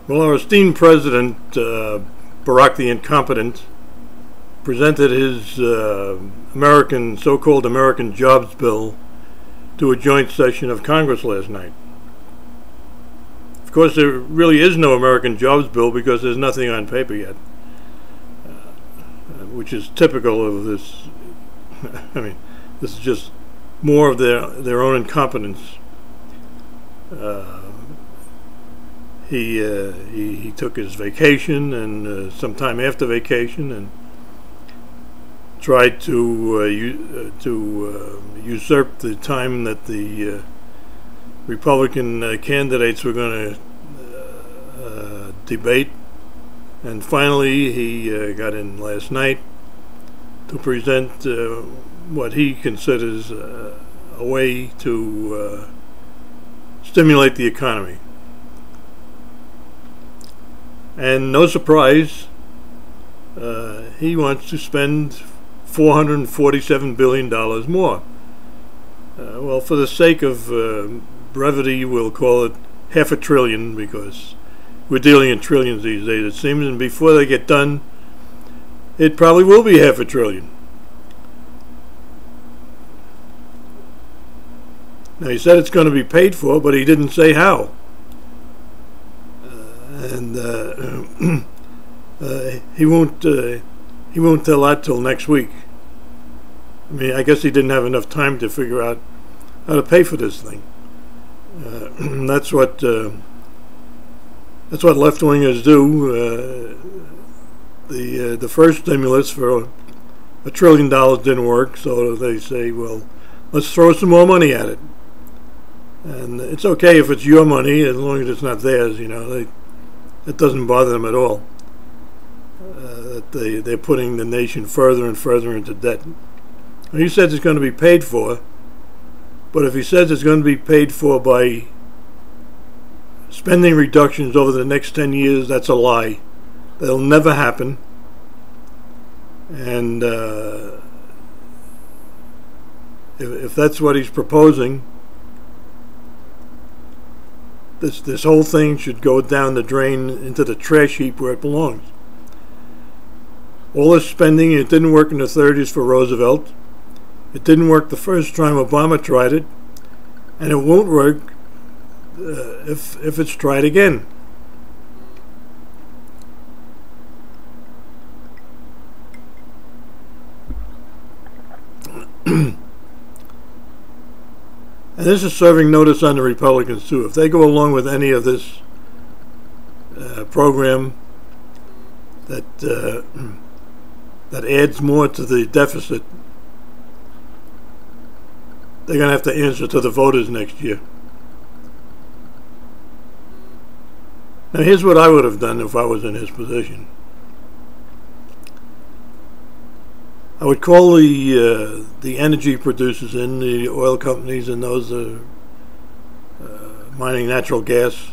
Well, our esteemed President, Barack the Incompetent, presented his so-called American Jobs Bill to a joint session of Congress last night. Of course, there really is no American Jobs Bill because there's nothing on paper yet, which is typical of this. I mean, this is just more of their own incompetence. He took his vacation and some time after vacation and tried to usurp the time that the Republican candidates were going to debate, and finally he got in last night to present what he considers a way to stimulate the economy. And no surprise, he wants to spend $447 billion more. Well, for the sake of brevity, we'll call it $500 billion, because we're dealing in trillions these days, it seems, and before they get done, it probably will be $500 billion. Now, he said it's going to be paid for, but he didn't say how. And he won't tell that till next week. I mean, I guess he didn't have enough time to figure out how to pay for this thing. That's what left-wingers do. The first stimulus for $1 trillion didn't work, so they say, well, let's throw some more money at it. And it's okay if it's your money, as long as it's not theirs. You know, it doesn't bother them at all. That they're putting the nation further and further into debt. And he says it's going to be paid for, but if he says it's going to be paid for by spending reductions over the next 10 years, that's a lie. That'll never happen. And if that's what he's proposing, this whole thing should go down the drain into the trash heap where it belongs. All this spending, it didn't work in the 30s for Roosevelt. It didn't work the first time Obama tried it, and it won't work if it's tried again. And this is serving notice on the Republicans too. If they go along with any of this program that adds more to the deficit, they're going to have to answer to the voters next year. Now, here's what I would have done if I was in his position. I would call the energy producers in, the oil companies and those mining natural gas,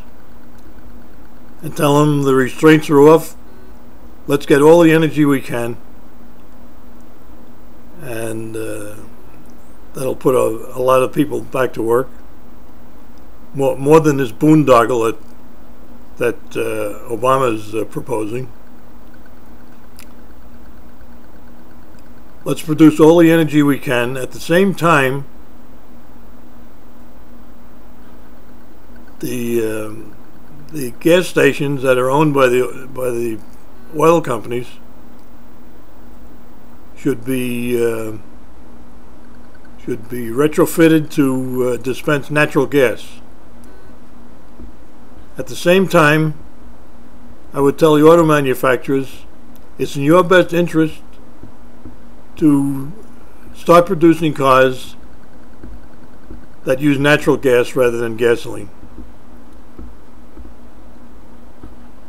and tell them the restraints are off. Let's get all the energy we can, and that'll put a lot of people back to work. More than this boondoggle that Obama's proposing. Let's produce all the energy we can. At the same time, the gas stations that are owned by the oil companies should be retrofitted to dispense natural gas. At the same time, I would tell the auto manufacturers, it's in your best interest to start producing cars that use natural gas rather than gasoline.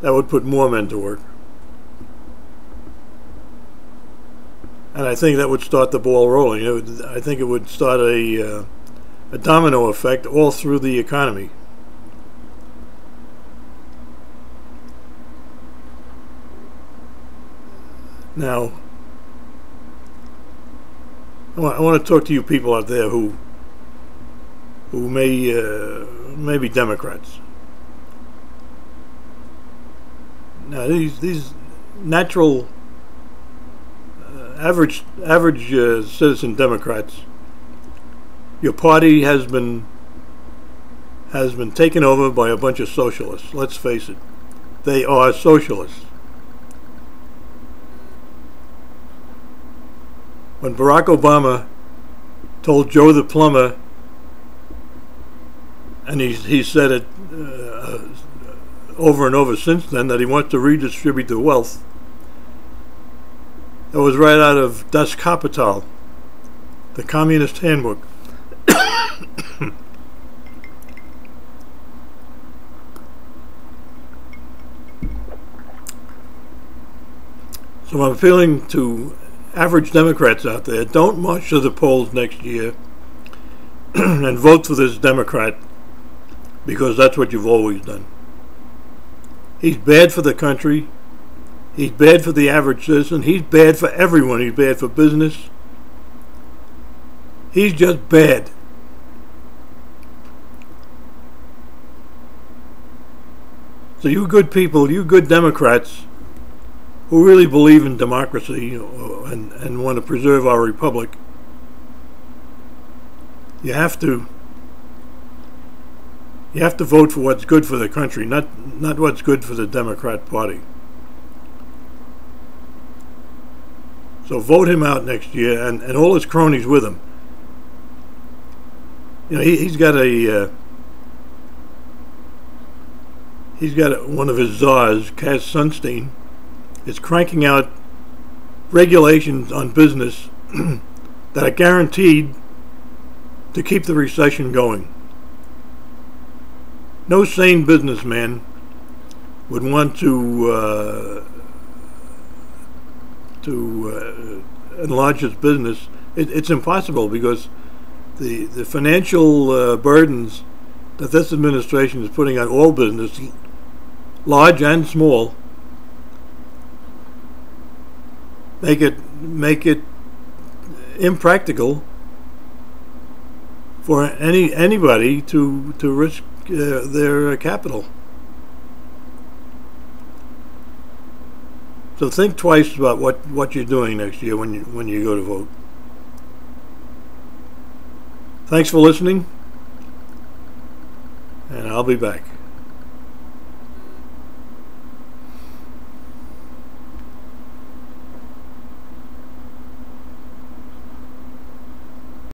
That would put more men to work. And I think that would start the ball rolling. I think it would start a domino effect all through the economy. Now, I want to talk to you people out there who may be Democrats. Now these natural average citizen Democrats, your party has been taken over by a bunch of socialists. Let's face it, they are socialists. When Barack Obama told Joe the plumber, and he said it over and over since then, that he wants to redistribute the wealth, that was right out of Das Kapital, the Communist Handbook. So I'm appealing to average Democrats out there, don't march to the polls next year and vote for this Democrat, because that's what you've always done. He's bad for the country. He's bad for the average citizen. He's bad for everyone. He's bad for business. He's just bad. So you good people, you good Democrats who really believe in democracy and want to preserve our republic, you have to vote for what's good for the country, not what's good for the Democrat Party. So vote him out next year, and all his cronies with him. You know, he's got one of his czars, Cass Sunstein, is cranking out regulations on business that are guaranteed to keep the recession going. No sane businessman would want to enlarge his business. It's impossible, because the financial burdens that this administration is putting on all business, large and small, make it impractical for anybody to risk their capital. So think twice about what you're doing next year when you go to vote. Thanks for listening, and I'll be back.